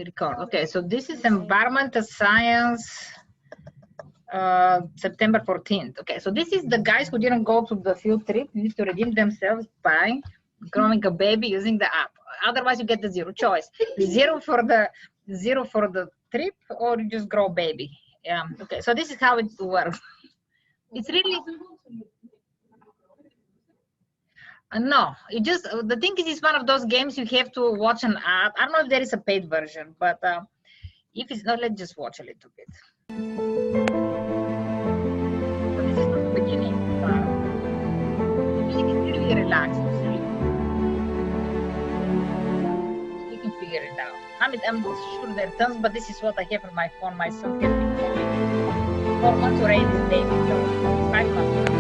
Record. Okay, so this is environmental science, September 14th. Okay, so this is the guys who didn't go to the field trip, need to redeem themselves by growing a baby using the app. Otherwise, you get the zero choice. Zero for the trip, or you just grow baby. Yeah. Okay, so this is how it works. It's really no. It just the thing is, it's one of those games you have to watch an app. I don't know if there is a paid version, but if it's not, let's just watch a little bit. So this is not the beginning. The music is really relaxed. You can figure it out. I mean, I'm sure there are tons, but this is what I have on my phone. My son has been playing 4 months already. This baby, so it's 5 months.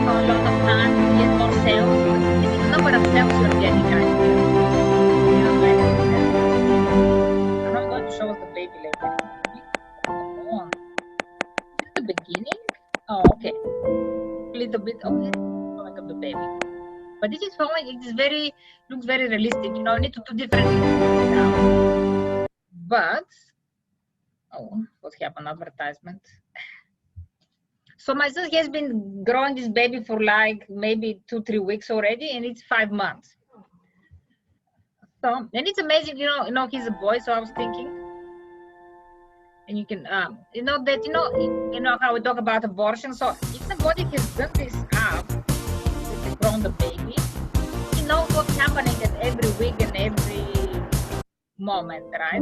A lot of time to get more cells. This is the number of cells you're getting right here. I'm not going to show us the baby later. Come on. Is this the beginning? Oh, okay. A little bit. Okay. Showing of the baby. But this is showing. It is very looks very realistic. You know, I need to do different things now. But oh, what happened? Advertisement. So my son has been growing this baby for like maybe 2-3 weeks already, and it's 5 months. So, and it's amazing, you know, he's a boy. So I was thinking, and you can, you know how we talk about abortion. So if somebody has done this up, they've grown the baby, he knows what's happening at every week and every moment, right?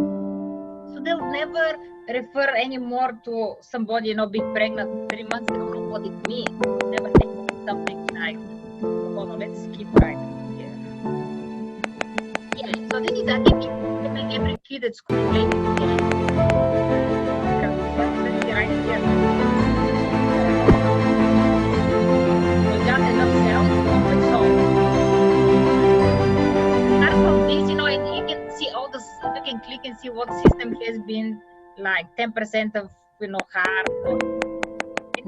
So they'll never refer anymore to somebody, you know, being pregnant 3 months. They don't know what it means. They'll never think of something like, oh no, let's skip right here. Yeah, so this is, I think, every kid at school playing this game. Let's see right here. We got enough cells for the soul. Apart from this, you know, and you can see all the, you can click and see what system has been like 10% of, you know, heart. You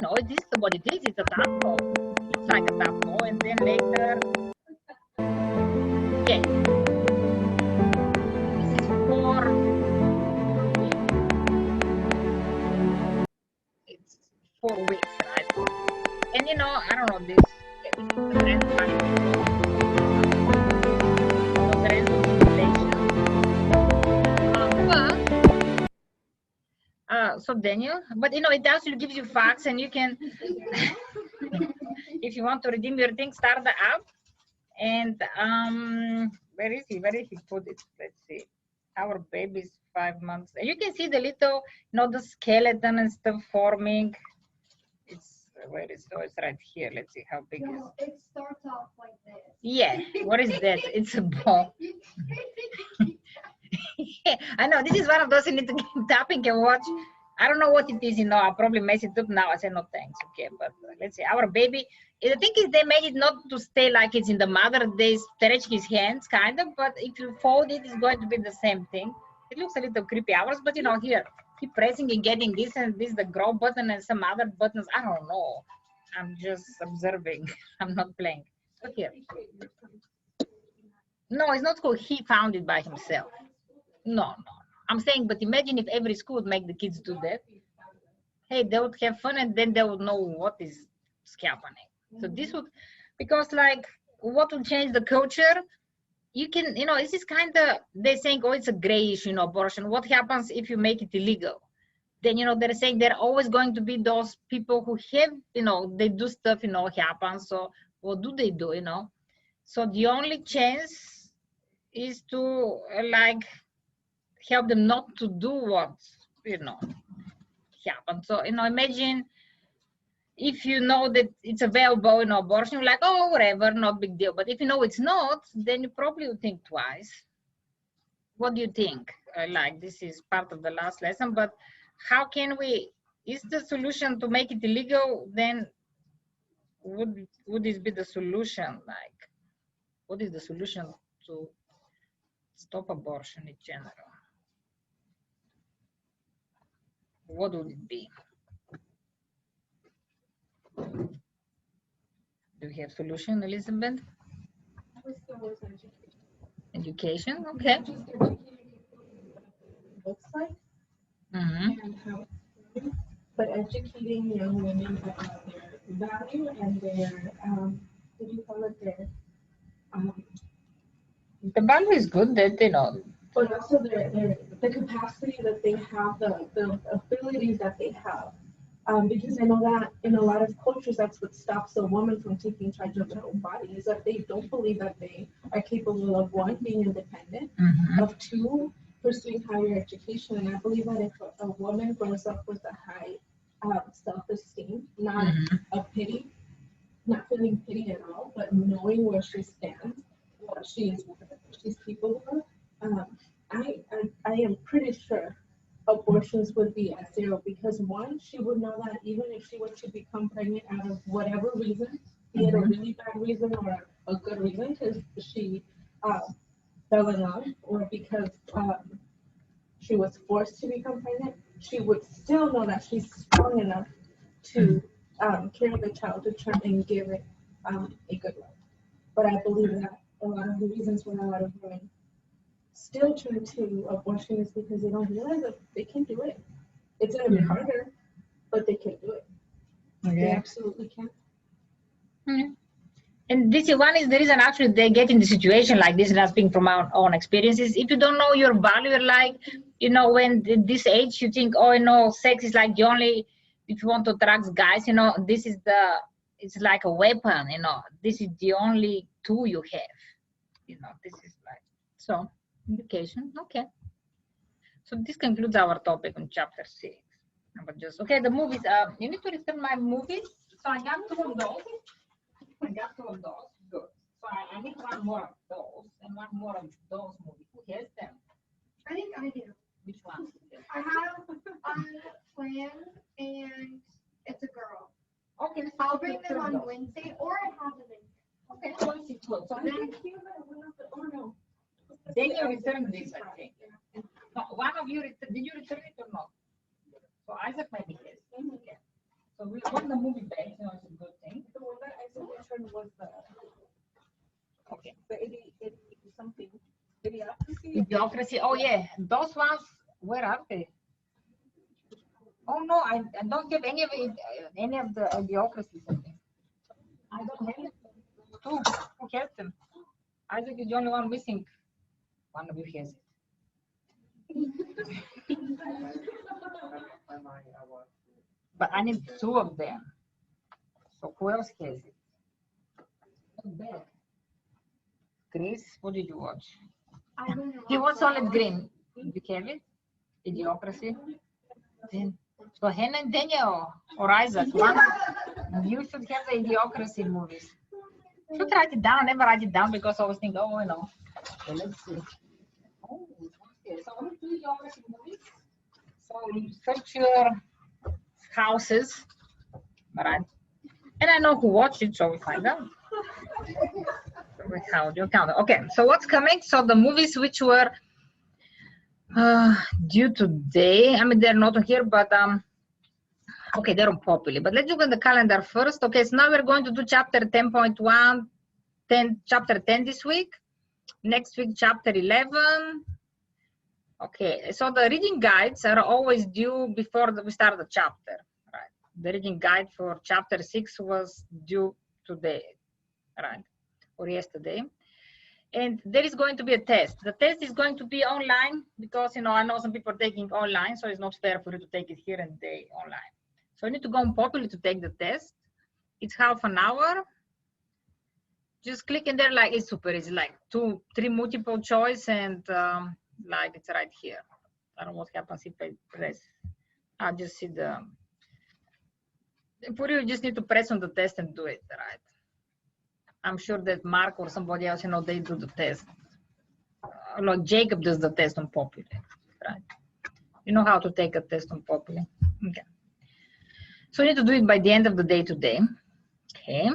know, this is what it is. It's a taco. It looks like a taco, and then later, yeah. This is 4 weeks. It's 4 weeks, right? And you know, I don't know this. Yeah, this is the grand so Daniel, but you know, it actually gives you facts, and you can, if you want to redeem your thing, start the app. And where is he put it? Let's see. Our baby's 5 months, and you can see the little, you know, the skeleton and stuff forming. It's where is, oh, it's right here. Let's see how big is it. It starts off like this. Yeah, what is that? It's a ball. Yeah, I know, this is one of those you need to keep tapping and watch. I don't know what it is, you know, I'll probably mess it up now. I said no thanks. Okay, but let's see. Our baby, the thing is, they made it not to stay like it's in the mother. They stretch his hands kind of, but if you fold it, it's going to be the same thing. It looks a little creepy ours, but you know, here, keep pressing and getting this, and this is the grow button and some other buttons. I don't know. I'm just observing. I'm not playing. But here. No, it's not cool. He found it by himself. No. I'm saying, but imagine if every school would make the kids do that. Hey, they would have fun, and then they would know what is happening. So this would, because like, what would change the culture? You can, you know, this is kind of, they're saying, oh, it's a gray issue, you know, abortion. What happens if you make it illegal? Then, you know, they're saying there are always going to be those people who have, you know, they do stuff, you know, happens. So what do they do, you know? So the only chance is to like help them not to do what, you know, happened. So, you know, imagine if you know that it's available in abortion, you're like, oh, whatever, not big deal. But if you know it's not, then you probably would think twice. What do you think? Like, this is part of the last lesson, but how can we, is the solution to make it illegal? Then would this be the solution? Like, what is the solution to Stop abortion in general. What would it be? Do you have solution, Elizabeth? Education, okay. Looks like Mm-hmm. and how, but educating young women about their value and their what do you call it, their The value is good that, you know. but also the capacity that they have, the abilities that they have. Because I know that in a lot of cultures, that's what stops a woman from taking charge of their own body, is that they don't believe that they are capable of, one, being independent, Mm-hmm. of two, pursuing higher education. And I believe that if a woman grows up with a high self-esteem, not a pity, not feeling pity at all, but knowing where she stands, what she's capable of, I am pretty sure abortions would be at zero, because one, she would know that even if she were to become pregnant out of whatever reason, be it a really bad reason or a good reason, because she fell in love or because she was forced to become pregnant, she would still know that she's strong enough to carry the child to term and give it a good life. But I believe that a lot of the reasons why a lot of women still turn to abortion is because they don't realize that they can do it. It's going to be harder, but they can do it. Okay. They absolutely can. Mm-hmm. And this one is the reason actually they get in the situation like this, and I speaking from our own experiences. If you don't know your value, like, you know, when this age you think, oh, you know, sex is like the only, if you want to attract guys, you know, this is the, it's like a weapon, you know, this is the only tool you have, you know, this is like, so, education, okay. So this concludes our topic on chapter 6. But just, okay, the movies, you need to return my movies. So I got two of those. Good. So I need one more of those and one more of those movies. Who has them? I think I do. Which one? I have Plan and It's a Girl. Okay, I'll bring them on Wednesday, or I have them in. Okay, so let's see. So I then, think you no. then you return this, I think. No, one of you, did you return it or not? So Isaac maybe has. Okay. So we want the movie back, you know, it's a good thing. The one that I returned was Okay. the 80 something Idiocracy. Idiocracy, oh yeah, those ones, where are they? Oh no, I don't have any of it, any of the Idiocracies. I don't have it. Who has them? Isaac is the only one missing. One of you has it. But I need two of them. So who else has it? Not bad. Chris, what did you watch? He was Solid Green. Did you have it? Idiocracy? Then, so Hannah and Daniel or Isaac, one, you should have the Idiocracy movies. Should write it down. I never write it down because I always think, oh, you know. Okay, let's see. Oh, okay. So what do Idiocracy movies? So you search your houses, right? And I know who watched it, so we find out. How do you count? Okay, so what's coming? So the movies which were due today, I mean, they're not on here, but okay, they're on Populi. But let's look at the calendar first. Okay, so now we're going to do chapter 10.1, chapter 10 this week. Next week, chapter 11. Okay, so the reading guides are always due before we start the chapter, right? The reading guide for chapter 6 was due today, right? Or yesterday. And there is going to be a test. The test is going to be online because, you know, I know some people are taking online, so it's not fair for you to take it here and they online. So you need to go on Populi to take the test. It's half an hour. Just click in there, like, it's super easy, like 2, 3 multiple choice, and like it's right here. I don't know what happens if I press. I'll just see the, for you just need to press on the test and do it, right? I'm sure that Mark or somebody else, you know, they do the test. Like Jacob does the test on Populi, right? You know how to take a test on Populi. Okay. So you need to do it by the end of the day today. Okay.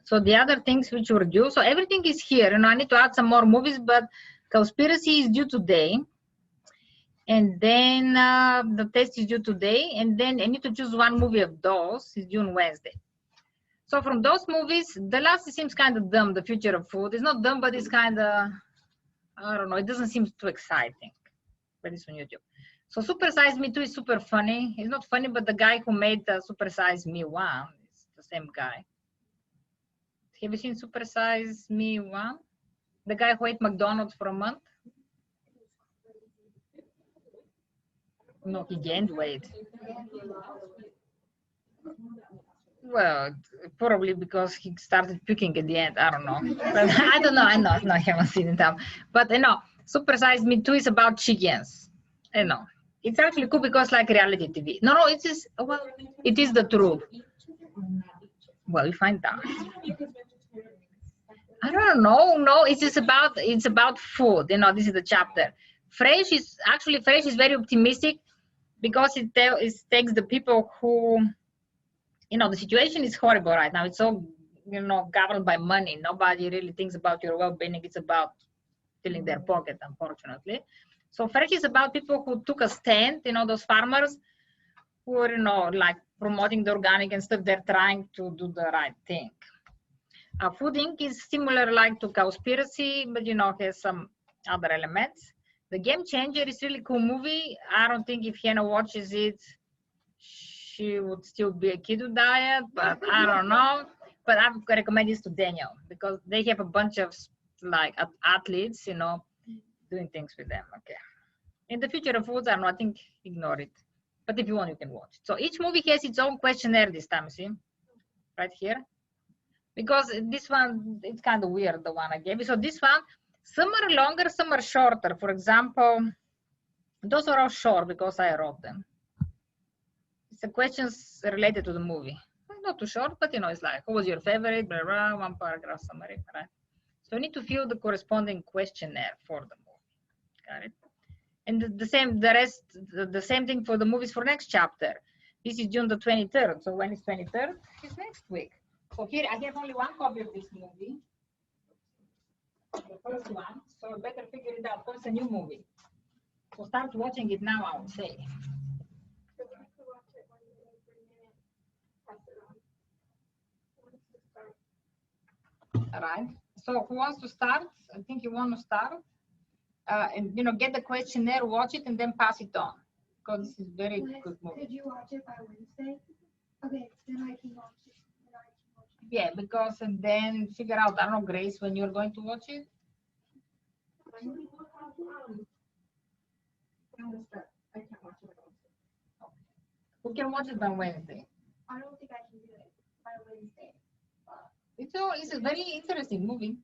So the other things which were due, so everything is here. You know, I need to add some more movies, but Conspiracy is due today. And then the test is due today. And then I need to choose one movie of those. It's due on Wednesday. So from those movies, the last seems kind of dumb, The Future of Food. It's not dumb, but it's kind of, I don't know, it doesn't seem too exciting. But it's on YouTube. So Super Size Me 2 is super funny. It's not funny, but the guy who made Super Size Me 1 is the same guy. Have you seen Super Size Me 1? The guy who ate McDonald's for a month? No, he gained weight. Well, probably because he started puking at the end. I don't know. But I don't know. I haven't seen it. But Super Size Me 2 is about chickens. It's actually cool because like reality TV. No, it is. Well, it is the truth. Well, we find out. I don't know. No, it's about food. This is the chapter. Fresh is very optimistic because it takes the people who, the situation is horrible right now. It's all, governed by money. Nobody really thinks about your well-being. It's about filling their pocket, unfortunately. So Fresh is about people who took a stand, those farmers who are, like promoting the organic and stuff. They're trying to do the right thing. Food Inc. is similar like to Cowspiracy, but has some other elements. The Game Changer is really cool movie. I don't think if Hannah watches it, she would still be a kiddo diet, but I don't know. But I would recommend this to Daniel because they have a bunch of like athletes, doing things with them. Okay. In The Future of Foods, I don't know, I think ignore it. But if you want, you can watch it. So each movie has its own questionnaire this time, see? Right here. Because this one, it's kind of weird, the one I gave you. So this one, some are longer, some are shorter. For example, those are all short because I wrote them. It's the questions related to the movie. Not too short, but it's like, who was your favorite, blah, blah, one paragraph summary, right? So you need to fill the corresponding questionnaire for the movie. Got it? And the same thing for the movies for next chapter. This is June the 23rd. So when is 23rd? It's next week. So here I have only one copy of this movie. The first one. So I better figure it out. What's a new movie? So start watching it now, I would say. All right. So who wants to start? I think you want to start. And get the questionnaire, watch it, and then pass it on. Because this is very good movie. Did you watch it by Wednesday? Okay, then I can watch it. Yeah, because and then figure out, I don't know, Grace, when you're going to watch it. I can't watch it. Who can watch it by Wednesday? I don't think I can do it by Wednesday. It's a very interesting movie.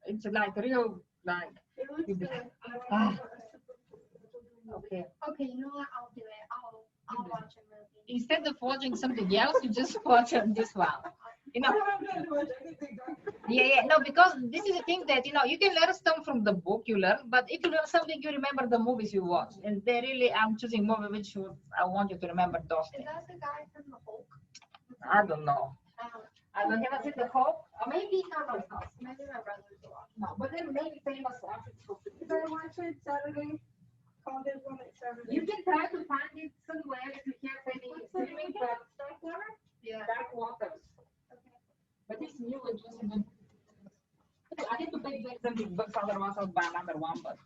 It's like real, like. It looks good. Okay. Okay, you know what? I'll do it. I'll watch a movie. Instead of watching something else, you just watch this one. Yeah. No, because this is the thing that you can learn stuff from the book you learn, but if you learn something, you remember the movies you watch. And they really, I'm choosing movie which I want you to remember those Is things. that the guy from the Hulk? I don't know. I don't have seen the Hulk. Or maybe not. Maybe my brother will watch. No, but then maybe famous actors. If I watch it Saturday, call this one at Saturday. You can try to find it somewhere if you have any streaming, but Yeah. Dark Waters. But it's new, it wasn't. I need to pick something books, otherwise I'll buy another one. But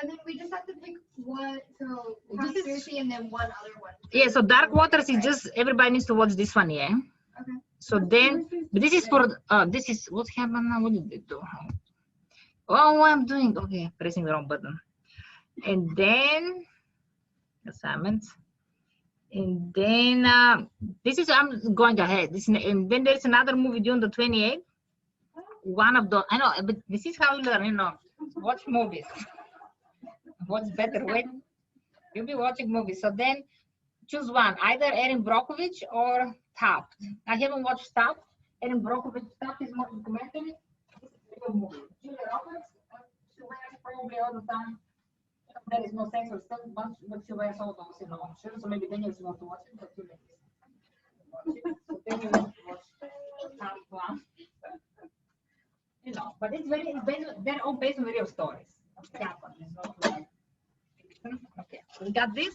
And then we just have to pick one, so This is- Conspiracy and then one other one. yeah, so Dark Waters is just everybody needs to watch this one, yeah. Okay. So then, but this is for this is what happened now. What did they do? Oh, I'm doing okay, pressing the wrong button. And then assignments. And then this is I'm going ahead. And then there's another movie due on the 28th. One of the I know, but this is how you learn. Watch movies. What's better way? You'll be watching movies. So then choose one, either Erin Brockovich or Tapped. I haven't watched Tapped. Erin Brockovich, Tapped is more documentary. This is a real movie. Julia Roberts, she wears probably all the time. There is no sex or stuff, but she wears all those, I'm sure. So maybe Daniel wants to watch it, but you So Daniel wants to watch Tapped one. But it's they're all based on real stories. Okay, we got this.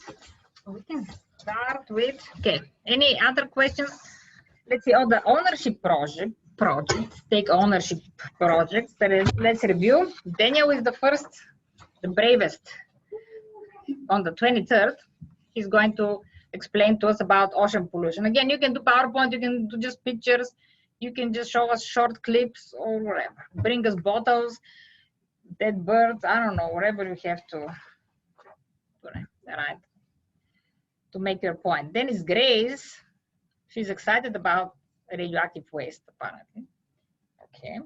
We can start with, okay, any other questions? Let's see, all the ownership projects, take ownership projects. Let's review. Daniel is the first, the bravest. On the 23rd, he's going to explain to us about ocean pollution. Again, you can do PowerPoint, you can do just pictures, you can just show us short clips or whatever. Bring us bottles, dead birds, I don't know, whatever you have to, right, to make your point. Then is Grace. She's excited about radioactive waste, apparently. Okay.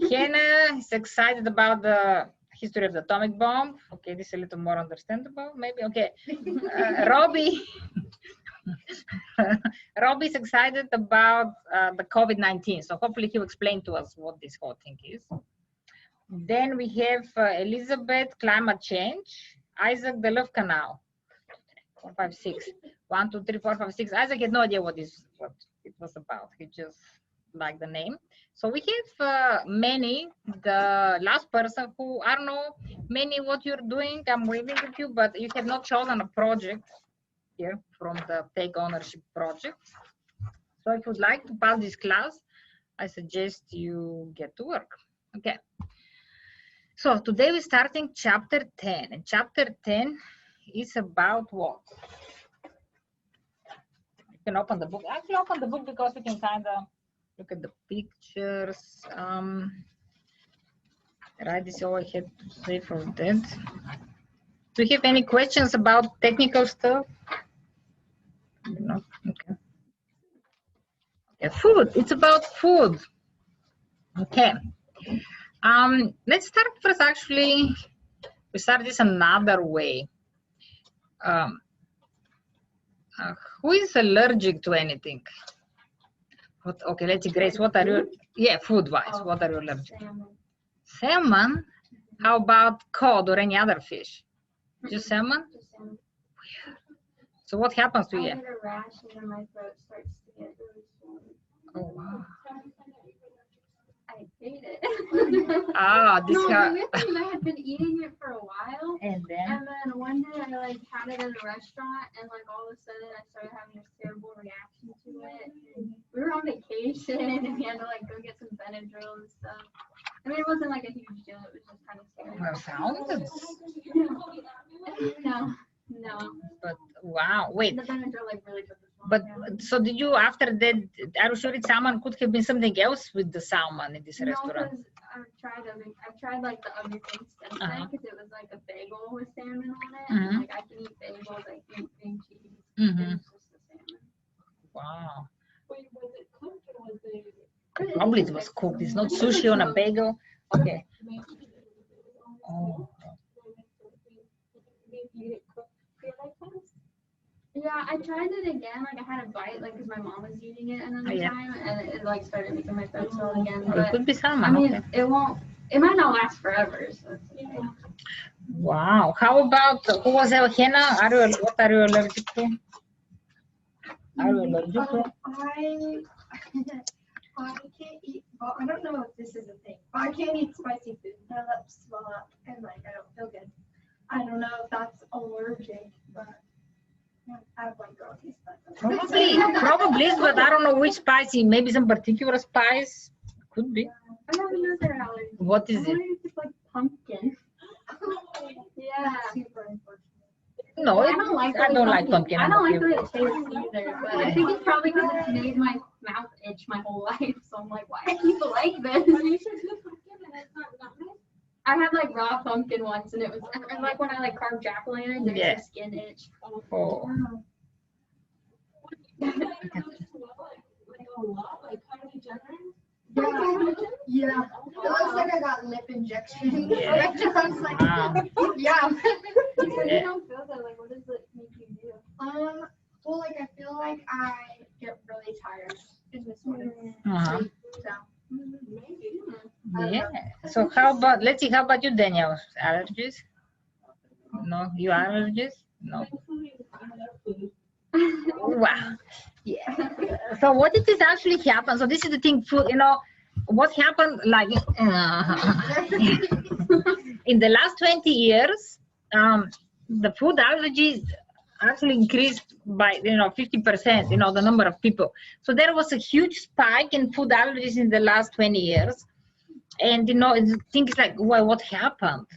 Hannah is excited about the history of the atomic bomb. Okay, this is a little more understandable, maybe. Okay. Robbie. Robbie's excited about the COVID-19. So hopefully he'll explain to us what this whole thing is. Then we have Elizabeth, climate change. Isaac, the Love Canal. 4, 5, 6. 1, 2, 3, 4, 5, 6. Isaac had no idea what it was about. He just liked the name. So we have Manny, the last person who, I don't know, Manny, what you're doing. I'm waiting with you, but you have not chosen a project here from the Take Ownership project. So if you'd like to pass this class, I suggest you get to work. Okay. So today we're starting chapter 10, and chapter 10 is about what? You can open the book. Actually, open the book because we can kind of look at the pictures. Right, this is all I had to say for that. Do you have any questions about technical stuff? No? Okay. Okay, food. It's about food. Okay. Let's start first. Actually, we start this another way. Who is allergic to anything? What, okay, let's see, Grace. What are you? Yeah, food-wise, what are you allergic to? Salmon. How about cod or any other fish? Just salmon? Just salmon. So what happens to I you? get a rash and then my throat starts to get really swollen. Oh wow. I hate it. Ah, this no, guy. the weird thing is I had been eating it for a while, And then? and then one day I like had it at a restaurant, and like all of a sudden I started having this terrible reaction to it. And we were on vacation, and we had to like go get some Benadryl and stuff. I mean, it wasn't like a huge deal. It was just kind of scary. Well, sounds. No, no. But wow, wait. The Benadryl like really took this long. But Yeah. so did you after that? Are you sure it's salmon? Could have been something else with the salmon in this No, restaurant. because I've tried like the other things since then, because it was like a bagel with salmon on it. And, like I can eat bagels, I can eat cream cheese. It was just the salmon. Wow. Wait, was it cooked or was it? Probably it was cooked. It's not sushi on a bagel. Okay. Oh. Yeah, I tried it again. Like I had a bite, like because my mom was eating it another time, and it like started making my throat swell again. It But could be salmon. I mean, Okay. it won't. It might not last forever. So it's okay. Wow. How about who was it? Hannah? What are you allergic to? Are you allergic to? I can't eat, well, I don't know if this is a thing, but I can't eat spicy food. My lips swell up and like I don't feel good. I don't know if that's allergic, but I have like girlies. Probably is, but I don't know which spicy. Maybe some particular spice. Could be. I don't know their allergies. What is I it? wonder if it's like pumpkin. Yeah. Super unfortunate. No, I don't like. I don't like pumpkin. I I'm don't okay like the with way it tastes either. But I think it's probably because it's made my mouth itch my whole life. So I'm like, why do people like this? I had like raw pumpkin once, and it was and like when I like carved jack-o'-lanterns, it Yeah. makes the skin itch. Oh. Yeah. It looks like I got lip injection. Yeah. I was like, Wow. yeah. You said you don't feel good. Like, what does it make you do? Well, like I feel like I get really tired in this morning. Uh-huh. So Yeah. So how about, let's see, how about you, Daniel? Allergies? No, you are allergies? No. Wow. Yeah. So what it is actually happens? So this is the thing, food, you know, what happened, like, in the last 20 years, the food allergies actually increased by 50%, the number of people. So there was a huge spike in food allergies in the last 20 years. And things like, well, what happened?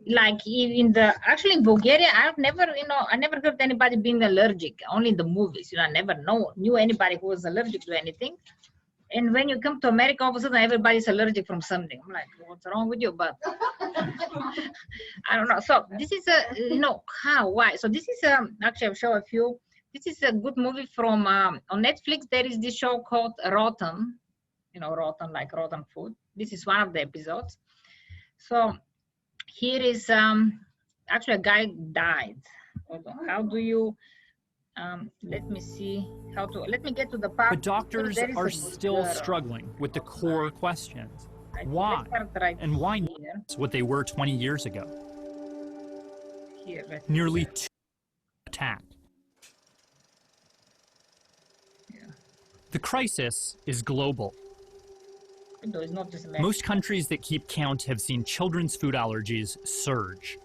Like in Bulgaria, I never heard anybody being allergic, only in the movies. I never knew anybody who was allergic to anything. And when you come to America, all of a sudden everybody's allergic from something. I'm like, what's wrong with you? But I don't know. So this is why? So this is actually I'll show a few. This is a good movie from on Netflix. There is this show called Rotten. Rotten, like rotten food. This is one of the episodes. So here is actually a guy died. Hold on. How do you? Let me see let me get to the part. But doctors are still struggling with the core questions. Why? And why not what they were 20 years ago? Here, Nearly 2 attack. Yeah. The crisis is global. No, it's not just America. Most countries that keep count have seen children's food allergies surge.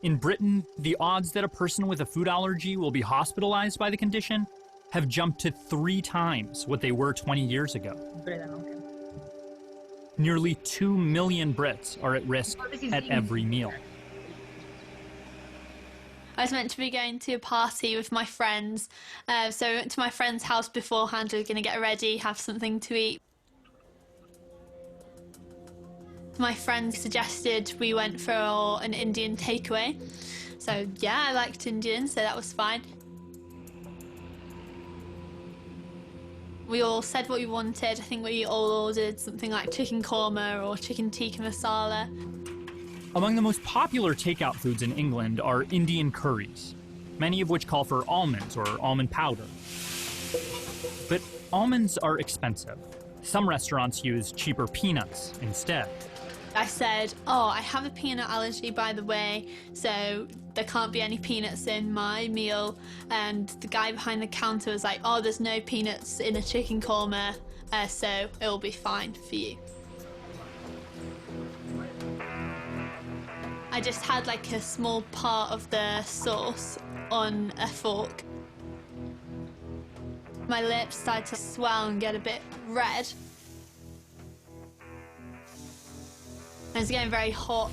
In Britain, the odds that a person with a food allergy will be hospitalized by the condition have jumped to 3 times what they were 20 years ago. Britain, okay. Nearly 2 million Brits are at risk at every meal. I was meant to be going to a party with my friends, so I went to my friend's house beforehand. We were going to get ready, have something to eat. My friend suggested we went for an Indian takeaway. So yeah, I liked Indian, so that was fine. We all said what we wanted. I think we all ordered something like chicken korma or chicken tikka masala. Among the most popular takeout foods in England are Indian curries, many of which call for almonds or almond powder. But almonds are expensive. Some restaurants use cheaper peanuts instead. I said, oh, I have a peanut allergy, by the way, so there can't be any peanuts in my meal. And the guy behind the counter was like, oh, there's no peanuts in a chicken korma, so it'll be fine for you. I just had like a small part of the sauce on a fork. My lips started to swell and get a bit red. It was getting very hot.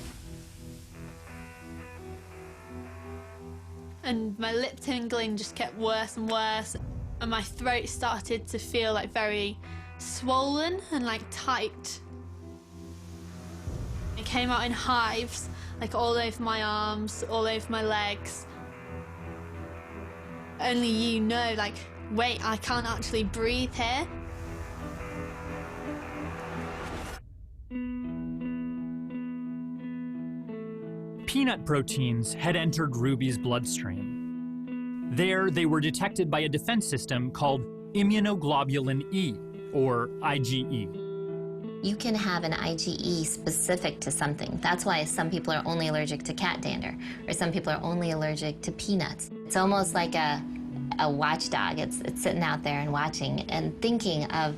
And my lip tingling just kept worse and worse. And my throat started to feel like very swollen and like tight. It came out in hives, like all over my arms, all over my legs. Only you know, like, wait, I can't actually breathe here. Peanut proteins had entered Ruby's bloodstream. There, they were detected by a defense system called immunoglobulin E, or IgE. You can have an IgE specific to something. That's why some people are only allergic to cat dander, or some people are only allergic to peanuts. It's almost like a watchdog. It's sitting out there and watching and thinking of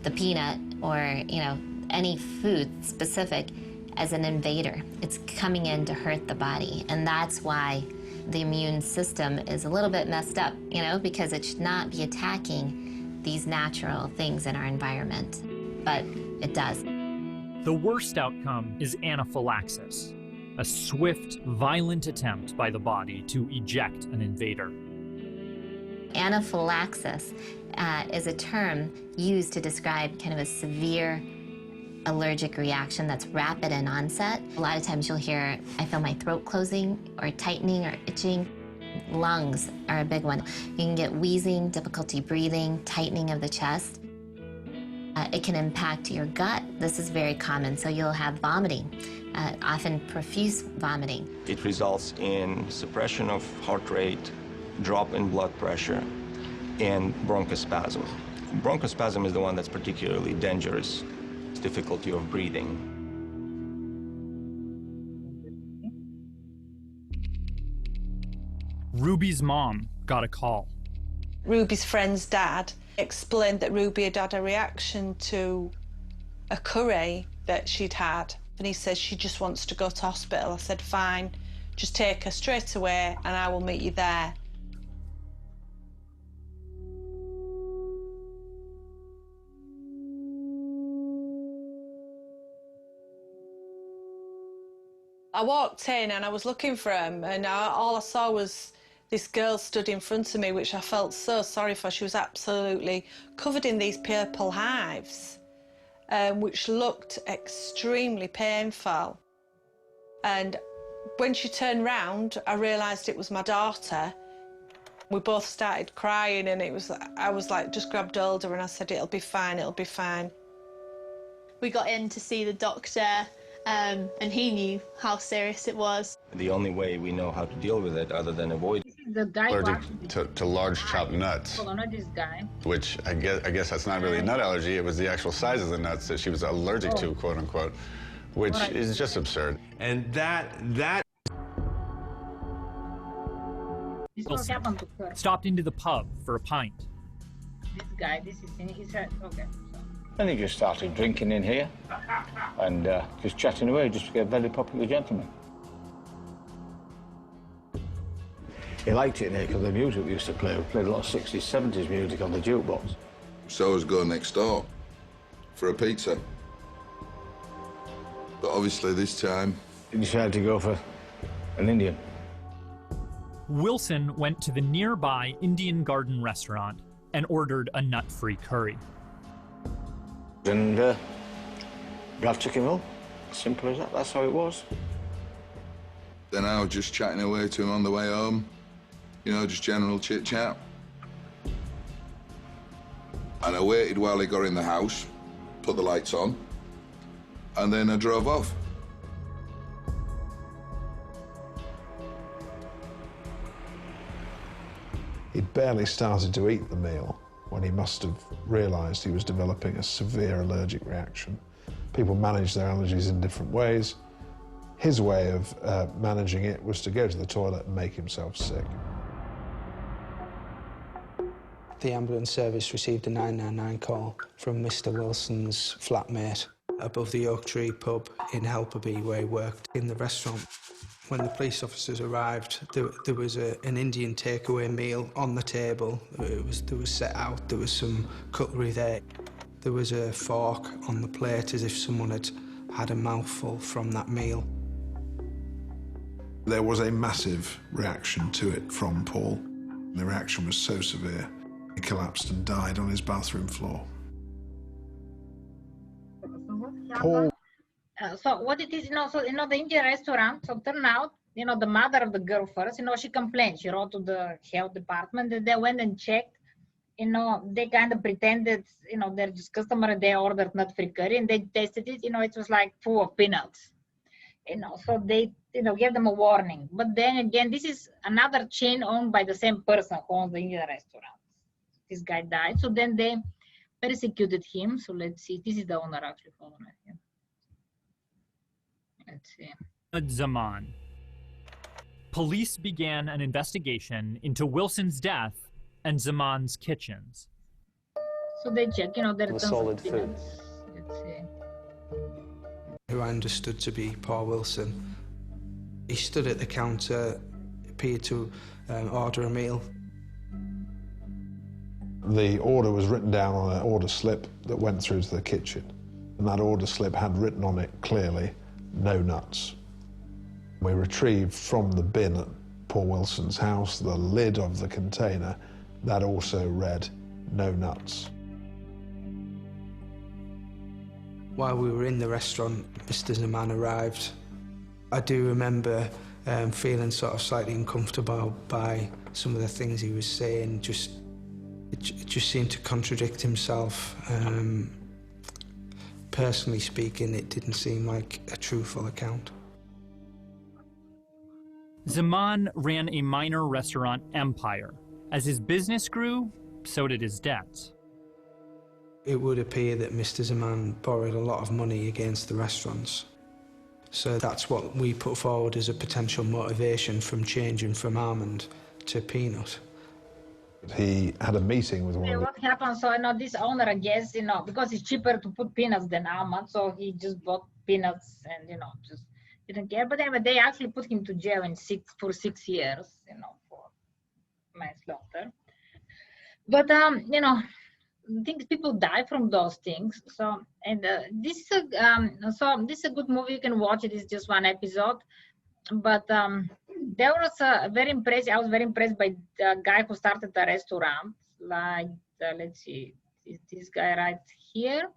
the peanut or any food specific as an invader. It's coming in to hurt the body, and that's why the immune system is a little bit messed up, because it should not be attacking these natural things in our environment, but it does. The worst outcome is anaphylaxis, a swift, violent attempt by the body to eject an invader. Anaphylaxis is a term used to describe kind of a severe allergic reaction that's rapid in onset. A lot of times you'll hear, I feel my throat closing or tightening or itching. Lungs are a big one. You can get wheezing, difficulty breathing, tightening of the chest. It can impact your gut. This is very common, so you'll have vomiting, often profuse vomiting. It results in suppression of heart rate, drop in blood pressure, and bronchospasm. Bronchospasm is the one that's particularly dangerous. It's difficulty of breathing. Ruby's mom got a call. Ruby's friend's dad Explained that Ruby had had a reaction to a curry that she'd had, and he says she just wants to go to hospital. I said, fine, just take her straight away and I will meet you there. I walked in and I was looking for him, and all I saw was this girl stood in front of me, which I felt so sorry for. She was absolutely covered in these purple hives, which looked extremely painful. And when she turned round, I realised it was my daughter. We both started crying, and I was like, just grabbed hold of her and I said, it'll be fine, it'll be fine. We got in to see the doctor, and he knew how serious it was. The only way we know how to deal with it, other than avoid This is the guy who Allergic actually- to large chopped nuts, Hold on, not this guy. which I guess that's not really a nut allergy. It was the actual size of the nuts that she was allergic to, quote unquote, which is just absurd. And that This is what Wilson happened to her. stopped into the pub for a pint. This guy, this is in his head. Okay. So. And he just started drinking in here and just chatting away, just to get a very popular gentleman. He liked it in here because the music we used to play. We played a lot of 60s, 70s music on the jukebox. So I was going next door for a pizza. But obviously this time... He decided to go for an Indian. Wilson went to the nearby Indian Garden restaurant and ordered a nut-free curry. And Brad took him home. Simple as that, that's how it was. Then I was just chatting away to him on the way home. You know, just general chit-chat. And I waited while he got in the house, put the lights on, and then I drove off. He'd barely started to eat the meal when he must have realised he was developing a severe allergic reaction. People manage their allergies in different ways. His way of managing it was to go to the toilet and make himself sick. The ambulance service received a 999 call from Mr. Wilson's flatmate above the Oak Tree pub in Helperby, where he worked in the restaurant. When the police officers arrived, there was an Indian takeaway meal on the table. There was set out, there was some cutlery there. There was a fork on the plate as if someone had had a mouthful from that meal. There was a massive reaction to it from Paul. The reaction was so severe, he collapsed and died on his bathroom floor. Paul. So what it is, so the Indian restaurant, so turn out, the mother of the girl first, she complained. She wrote to the health department, and they went and checked. They kind of pretended, they're just customer, they ordered nut-free curry, and they tasted it, it was like full of peanuts. So they, gave them a warning. But then again, this is another chain owned by the same person who owns the Indian restaurant. This guy died, so then they persecuted him. So let's see, this is the owner actually. Let's see. Zaman. Police began an investigation into Wilson's death and Zaman's kitchens. So they check, there's solid food. Let's see. Who I understood to be Paul Wilson. He stood at the counter, appeared to order a meal. The order was written down on an order slip that went through to the kitchen. And that order slip had written on it clearly, no nuts. We retrieved from the bin at Paul Wilson's house the lid of the container that also read, no nuts. While we were in the restaurant, Mr. Zaman arrived. I do remember feeling sort of slightly uncomfortable by some of the things he was saying. It just seemed to contradict himself. Personally speaking, it didn't seem like a truthful account. Zaman ran a minor restaurant empire. As his business grew, so did his debts. It would appear that Mr. Zaman borrowed a lot of money against the restaurants. So that's what we put forward as a potential motivation from changing from almond to peanut. He had a meeting with one of the... What happened? So, this owner, I guess, because it's cheaper to put peanuts than almonds, so he just bought peanuts and, just didn't care. But anyway, they actually put him to jail for 6 years, for manslaughter. But, things, people die from those things. So, and this is a good movie. You can watch it. It's just one episode. But there was very impressive. I was very impressed by the guy who started the restaurant. Like, let's see, is this guy right here?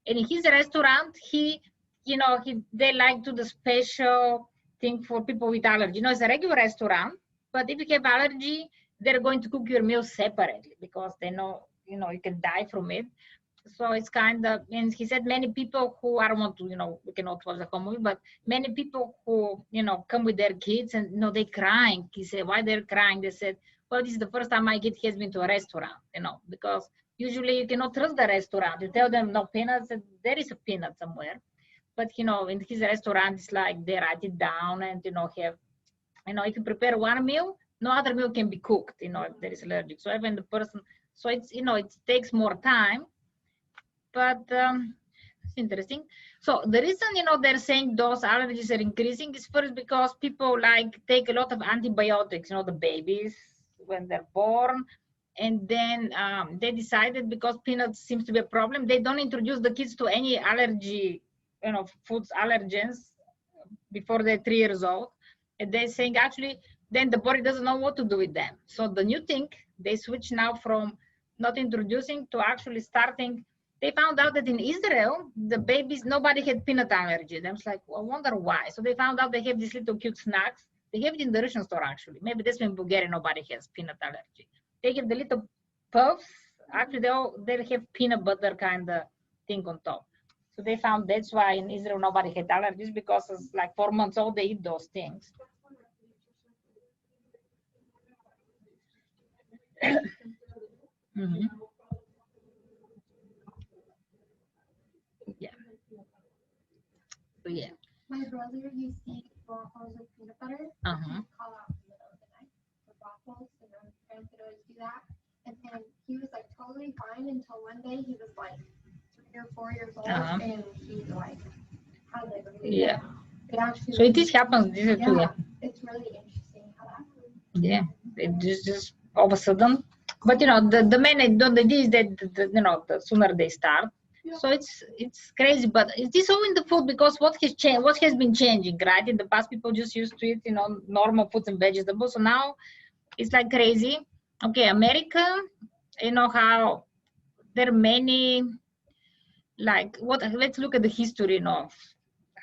And in his restaurant, they like to do the special thing for people with allergy. It's a regular restaurant, but if you have allergy, they're going to cook your meal separately because they know, you can die from it. So it's kind of, and he said many people who, I don't want to, we cannot watch the whole movie, but many people who, come with their kids and, they're crying. He said, why they're crying? They said, well, this is the first time my kid has been to a restaurant, because usually you cannot trust the restaurant. You tell them no peanuts, and there is a peanut somewhere. But, in his restaurant, it's like they write it down and, have, if you prepare one meal, no other meal can be cooked, if there is allergic. So even the person, so it's, it takes more time. But it's interesting. So the reason, they're saying those allergies are increasing is first because people take a lot of antibiotics, the babies when they're born. And then they decided because peanuts seems to be a problem, they don't introduce the kids to any allergy, foods allergens before they're 3 years old. And they're saying actually, then the body doesn't know what to do with them. So the new thing, they switch now from not introducing to actually starting. They found out that in Israel, the babies, nobody had peanut allergy. I was like, well, I wonder why. So they found out they have these little cute snacks. They have it in the Russian store, actually. Maybe that's when in Bulgaria, nobody has peanut allergy. They have the little puffs. Actually, they have peanut butter kind of thing on top. So they found that's why in Israel, nobody had allergies because it's like 4 months old, they eat those things. Mm-hmm. Yeah. My brother used to eat waffles with peanut butter. Uh-huh. Call out in the middle of the night for waffles, and my parents would always do that. And then he was totally fine until one day he was 3 or 4 years old, and he had yeah. It actually. So it happens. This is too. It's really interesting how that happens. Yeah, it just all of a sudden. But the main idea is that the sooner they start. Yeah. So it's crazy, but is this all in the food? Because what has changed? What has been changing, right? In the past, people just used to eat, normal fruits and vegetables. So now it's crazy. Okay, America, how there are many, let's look at the history, of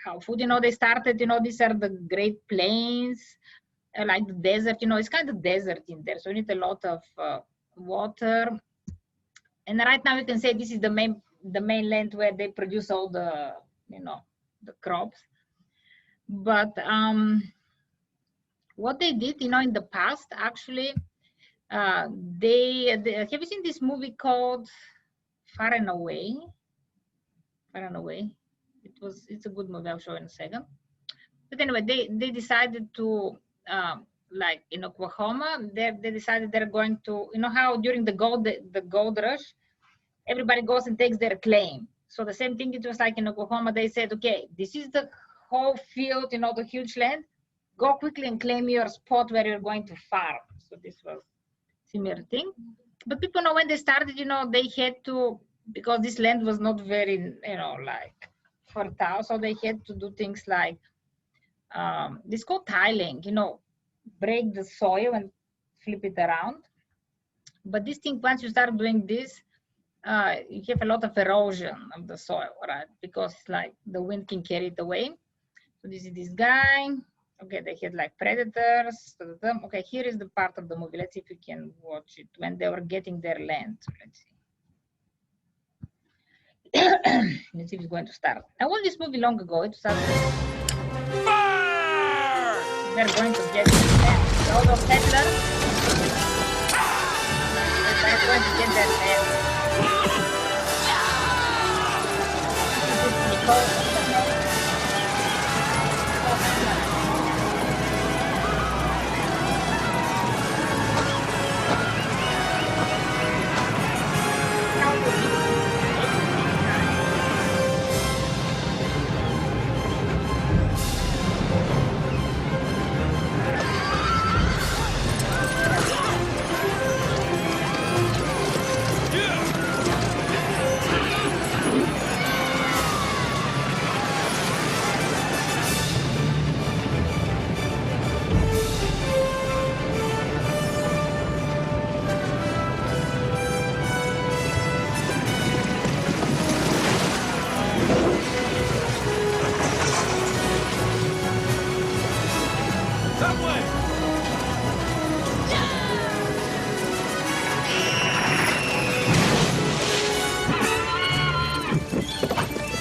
how food, they started, these are the Great Plains, like the desert, it's kind of desert in there. So you need a lot of water. And right now you can say this is the main land where they produce all the, the crops. But what they did, in the past, actually, they have you seen this movie called Far and Away? Far and Away. It's a good movie. I'll show you in a second. But anyway, they decided to in Oklahoma, they decided they're going to, how during the gold rush, everybody goes and takes their claim. So the same thing, it was like in Oklahoma, they said, okay, this is the whole field, the huge land. Go quickly and claim your spot where you're going to farm. So this was similar thing. But people know when they started, they had to, because this land was not very, fertile. So they had to do things like, this called tiling, break the soil and flip it around. But this thing, once you start doing this, you have a lot of erosion of the soil, right? Because the wind can carry it away. So this is this guy. Okay, they had predators. Okay, here is the part of the movie. Let's see if you can watch it when they were getting their land. Let's see. Let's see if it's going to start. I watched this movie long ago. It started. They're going to get all those settlers. They're going to get their land. That way!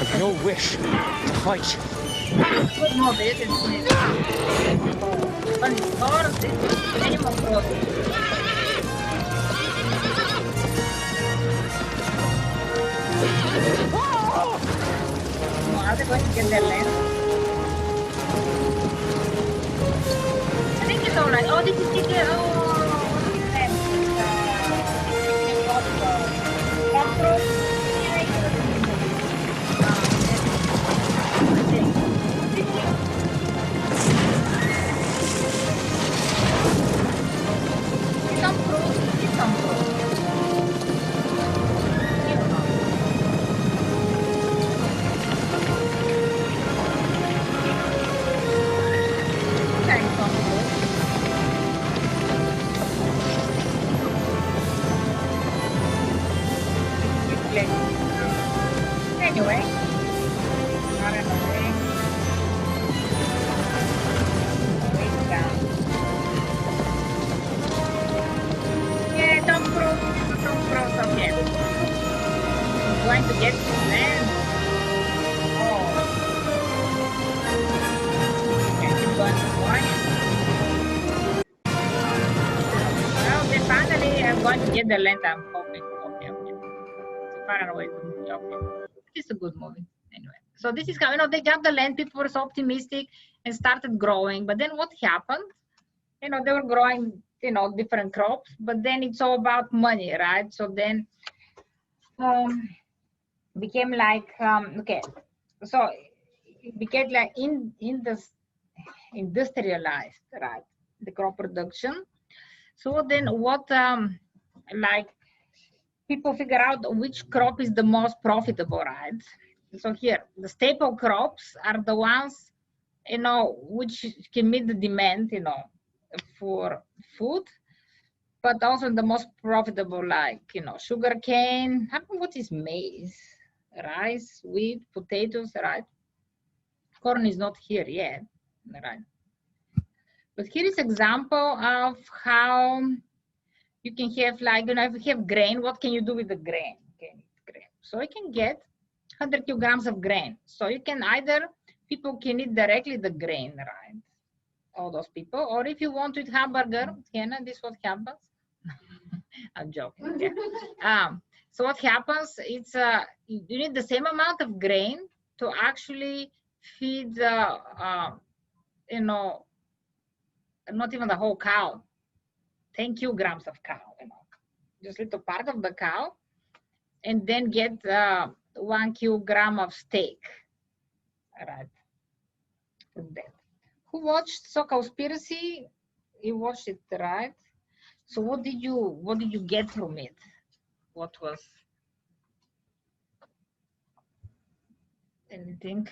Of your wish to fight. Good movie, this is But or this is Animal Crossing. Are they going to get their land? I think it's alright. Oh, this is it. Oh, this is land. Control. Anyway, not in the way. Way down. Yeah, Tom Cruise. Okay. I'm going to get to land. Oh. Yeah, keep going to flying. Well, then finally, I'm going to get the land I'm hoping. Okay. So far away from me. Okay. It's a good movie anyway. So this is how, they got the land, people were so optimistic and started growing, but then what happened, they were growing different crops, but then it's all about money, right? So then became like okay, so it became like industrialized, right, the crop production. So then what like people figure out which crop is the most profitable, right? So here, the staple crops are the ones, which can meet the demand, for food, but also the most profitable, like, sugar cane. I don't know what is maize, rice, wheat, potatoes, right? Corn is not here yet, right? But here is example of how you can have, like, if you have grain, what can you do with the grain? So you can get 100 kilograms of grain. So you can either, people can eat directly the grain, right? All those people. Or if you want to eat hamburger, this is what happens. I'm joking. Yeah. So what happens, it's you need the same amount of grain to actually feed, not even the whole cow. 10 kilograms of cow, just little part of the cow, and then get 1 kilogram of steak, right? Who watched Conspiracy? You watched it, right? So what did you get from it? What was anything?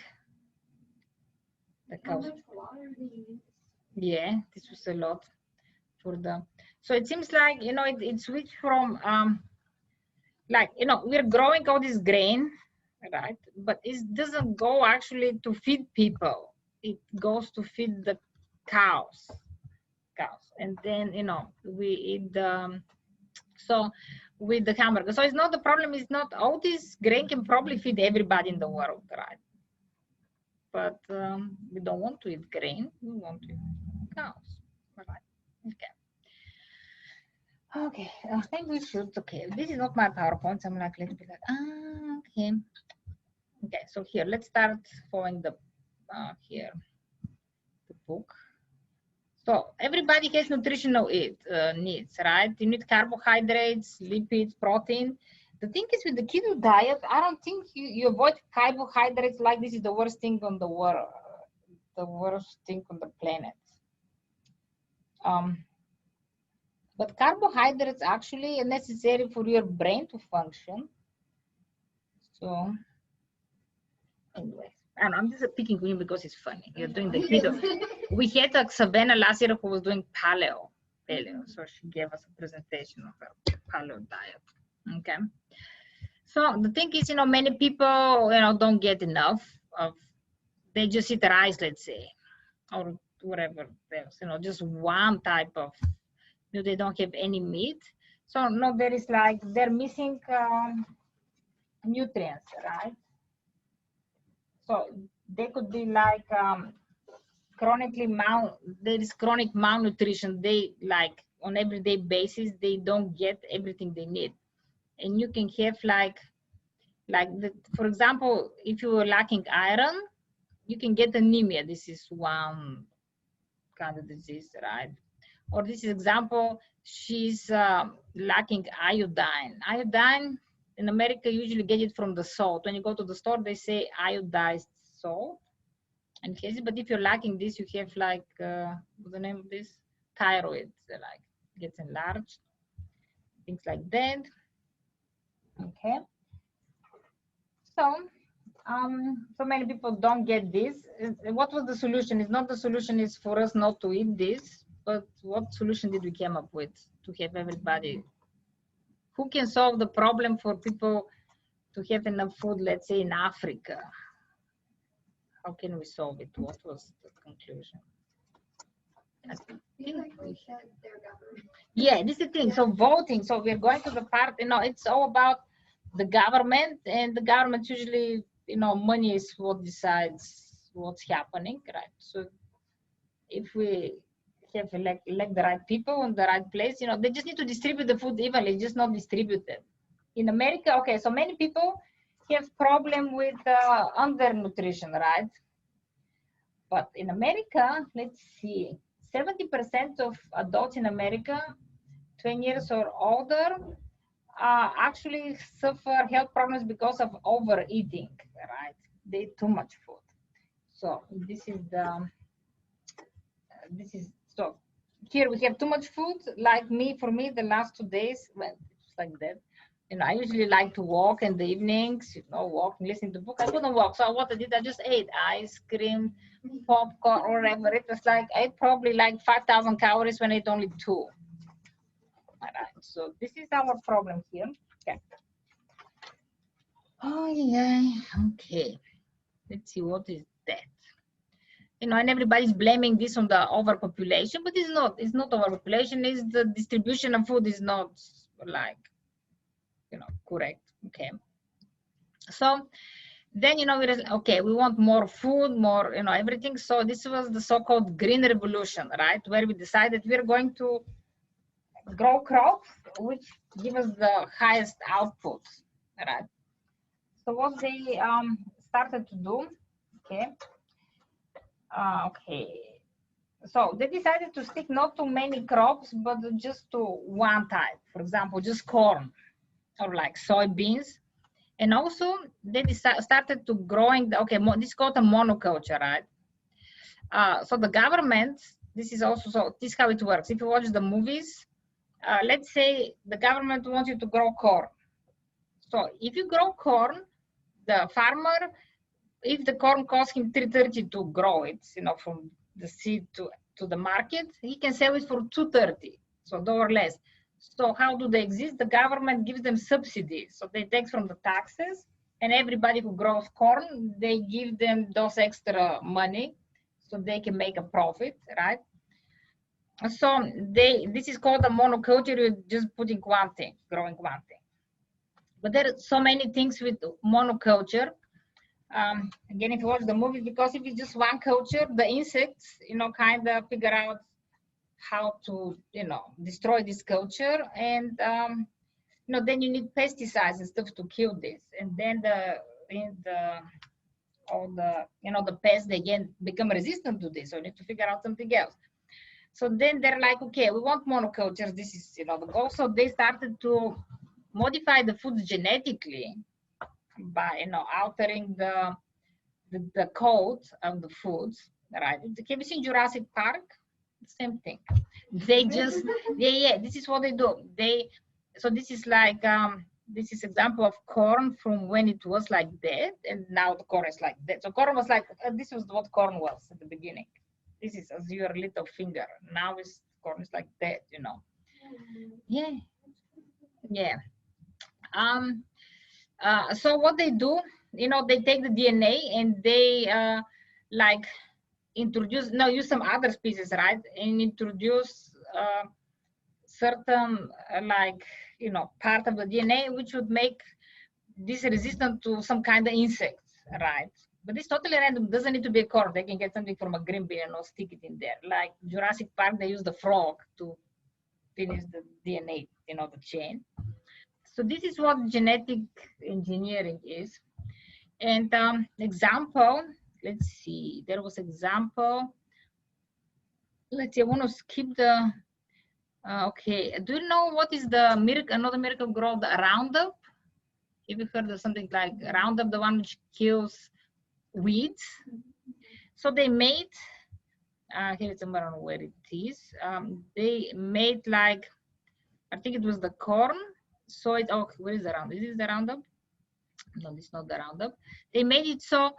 How much water do you use? Yeah, this was a lot for the. So it seems like, it switched from, like, we're growing all this grain, right? But it doesn't go actually to feed people. It goes to feed the cows. And then, we eat so with the hamburger. So it's not, the problem is not, all this grain can probably feed everybody in the world, right? But we don't want to eat grain. We want to eat cows, right? Okay. Okay, I think we should, okay, this is not my PowerPoint, so I'm like, let's be like, okay. Okay, so here, let's start following the, here, the book. So everybody has nutritional needs, right? You need carbohydrates, lipids, protein. The thing is with the keto diet, I don't think you avoid carbohydrates like this is the worst thing on the world, the worst thing on the planet. But carbohydrates actually are necessary for your brain to function. So, anyway, I'm just picking you because it's funny. You're doing the keto. We had a Savannah last year who was doing paleo. So she gave us a presentation of her paleo diet. Okay. So the thing is, many people, don't get enough of. They just eat rice, let's say, or whatever else, just one type of, they don't have any meat. So no, there is like, they're missing nutrients, right? So they could be like there is chronic malnutrition. They like on everyday basis, they don't get everything they need. And you can have for example, if you are lacking iron, you can get anemia. This is one kind of disease, right? Or this is example, she's lacking iodine. Iodine in America, you usually get it from the salt. When you go to the store, they say iodized salt. And but if you're lacking this, you have like, what's the name of this? Thyroid, like gets enlarged, things like that. Okay. So, so many people don't get this. What was the solution? It's not the solution is for us not to eat this, but what solution did we come up with to have everybody? Who can solve the problem for people to have enough food, let's say in Africa? How can we solve it? What was the conclusion? Yeah, this is the thing. So voting. So we're going to the part, it's all about the government, and the government usually, money is what decides what's happening, right? So if we have elect the right people in the right place, they just need to distribute the food evenly, just not distributed. In America, okay, so many people have problem with undernutrition, right? But in America, let's see, 70% of adults in America, 20 years or older, actually suffer health problems because of overeating, right? They eat too much food. So so here we have too much food. Like for me, the last 2 days, well, it's like that. I usually like to walk in the evenings, walk and listen to book. I couldn't walk. So what I did, I just ate ice cream, popcorn, or whatever. It was like, I ate probably like 5,000 calories when I ate only 2. All right. So this is our problem here. Okay. Oh, yeah. Okay. Let's see, what is that? And everybody's blaming this on the overpopulation, but it's not overpopulation. It's the distribution of food is not like, correct. Okay. So then, we want more food, more, everything. So this was the so-called green revolution, right? Where we decided we're going to grow crops which give us the highest output, right? So what they started to do, okay. So they decided to stick not to many crops, but just to one type. For example, just corn or like soybeans. And also they started to growing, this is called a monoculture, right? So the government, this is how it works. If you watch the movies, let's say the government wants you to grow corn. So if you grow corn, the farmer, if the corn costs him $3.30 to grow it, from the seed to the market, he can sell it for $2.30, so $1 less. So how do they exist? The government gives them subsidies. So they take from the taxes, and everybody who grows corn, they give them those extra money so they can make a profit, right? So this is called a monoculture. You're just putting one thing, growing one thing. But there are so many things with monoculture. Again, if you watch the movie, because if it's just one culture, the insects, kind of figure out how to, destroy this culture. And, then you need pesticides and stuff to kill this. And then the pests, they again become resistant to this. So you need to figure out something else. So then they're like, okay, we want monocultures. This is, the goal. So they started to modify the foods genetically by, altering the code of the foods, right? Have you seen Jurassic Park? Same thing. They just, this is what they do. So this is like, this is example of corn from when it was like that, and now the corn is like that. So corn was like, this was what corn was at the beginning. This is as your little finger. Now corn is like that, Yeah. So what they do, they take the DNA and they use some other species, right? And introduce certain part of the DNA which would make this resistant to some kind of insects, right? But it's totally random. Doesn't need to be a corn. They can get something from a green bean and stick it in there. Like Jurassic Park, they use the frog to finish the DNA, the chain. So this is what genetic engineering is. And example, let's see, there was example. Let's see, I want to skip the, okay. Do you know what is the another miracle grow, the Roundup? Have you heard of something like Roundup, the one which kills weeds? So they made, here it's somewhere, I don't know where it is. They made I think it was the corn. So it, oh, where is the Roundup? Is this the Roundup? No, this is not the Roundup. They made it so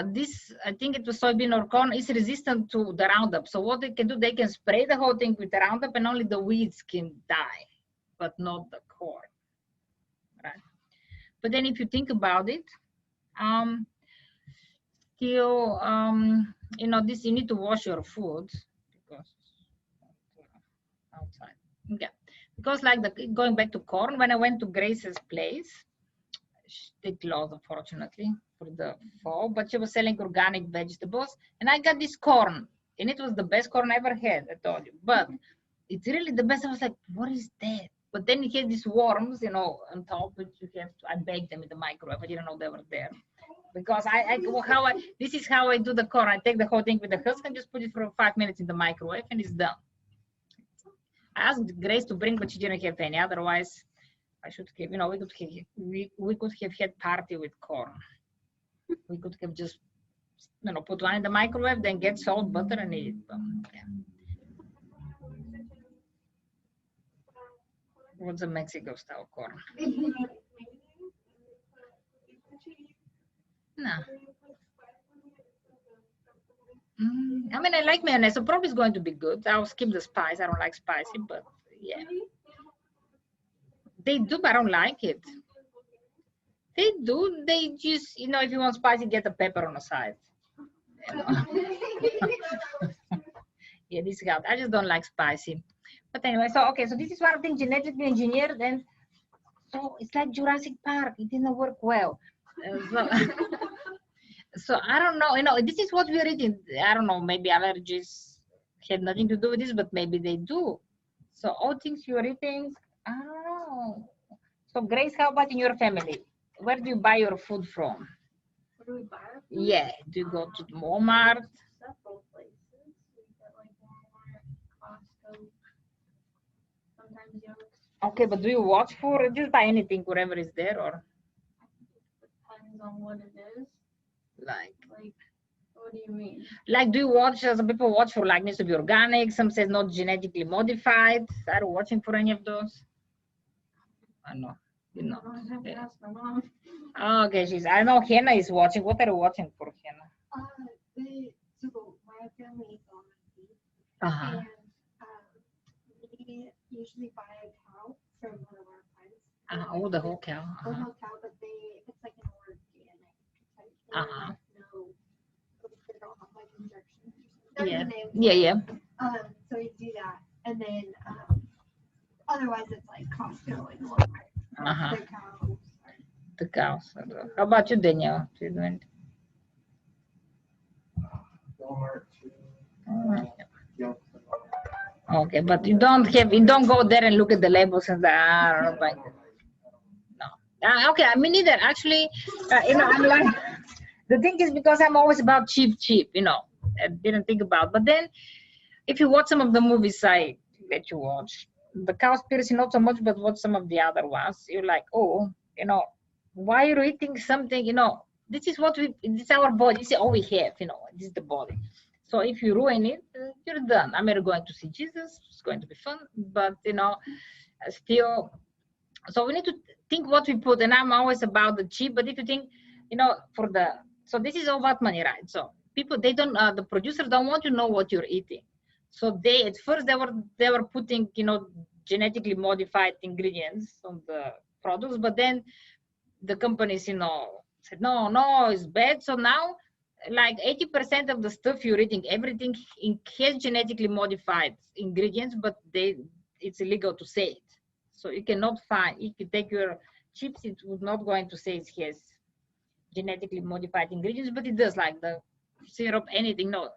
this, I think it was soybean or corn, is resistant to the Roundup. So what they can do, they can spray the whole thing with the Roundup and only the weeds can die, but not the corn, right? But then if you think about it, still, this, you need to wash your food because outside. Yeah, because going back to corn, when I went to Grace's place, she did close, unfortunately, for the fall, but she was selling organic vegetables, and I got this corn, and it was the best corn I ever had, I told you. But it's really the best. I was like, what is that? But then you get these worms, on top, which you have to, I baked them in the microwave. I didn't know they were there. Because this is how I do the corn. I take the whole thing with the husk and just put it for 5 minutes in the microwave and it's done. I asked Grace to bring, but she didn't have any. Otherwise, I should have, we could have had party with corn. We could have just, put one in the microwave, then get salt, butter, and eat it. Yeah. What's a Mexico style corn? No. I mean, I like mayonnaise, so probably it's going to be good. I'll skip the spice. I don't like spicy, but yeah. They do, but I don't like it. They do. They just, if you want spicy, get the pepper on the side. Yeah, this guy. I just don't like spicy. But anyway, so okay, so this is one thing genetically engineered, and so it's like Jurassic Park. It didn't work well. So I don't know. This is what we're eating. I don't know. Maybe allergies have nothing to do with this, but maybe they do. So all things you're eating, I don't know. So Grace, how about in your family? Where do you buy your food from? Where do we buy our food? Yeah. Do you go to Walmart? Several places. We get Walmart, Costco. Sometimes Young's. Okay, but do you watch for just buy anything wherever is there, or? Depends on what it is. Like what do you mean? Like, do you watch, some people watch for needs to be organic, some says not genetically modified. Are you watching for any of those? I know. I have to ask my mom. Oh, okay, I know Hannah is watching. What are you watching for, Hannah? So my family is on beef, Uh-huh. and we usually buy a cow from one of our friends. Oh, the whole cow. The whole cow, but it's like an organic type thing. Uh-huh. No, they don't have like injections. Yeah. So we do that, and then otherwise it's like Costco and Walmart. Uh-huh. The cows. The cows. How about you, Danielle? What are you doing? Walmart. Okay, but you don't go there and look at the labels and I don't know. No. Okay, me neither. Actually, I'm like, the thing is because I'm always about cheap, I didn't think about. But then, if you watch some of the movies I let you watch, the Cowspiracy not so much, but watch some of the other ones, you're like, oh, why are you eating something? This is this is our body. This is all we have. This is the body. So if you ruin it, you're done. I'm never going to see Jesus. It's going to be fun, but still. So we need to think what we put, and I'm always about the cheap. But if you think, so this is all about money, right? So people, they don't, the producers don't want to know what you're eating. So at first they were putting, genetically modified ingredients on the products, but then the companies, said no, it's bad. So now like 80% of the stuff you're eating, everything has genetically modified ingredients, but it's illegal to say it. So you cannot find, if you take your chips, it would not going to say it has genetically modified ingredients, but it does, like the syrup, anything. No,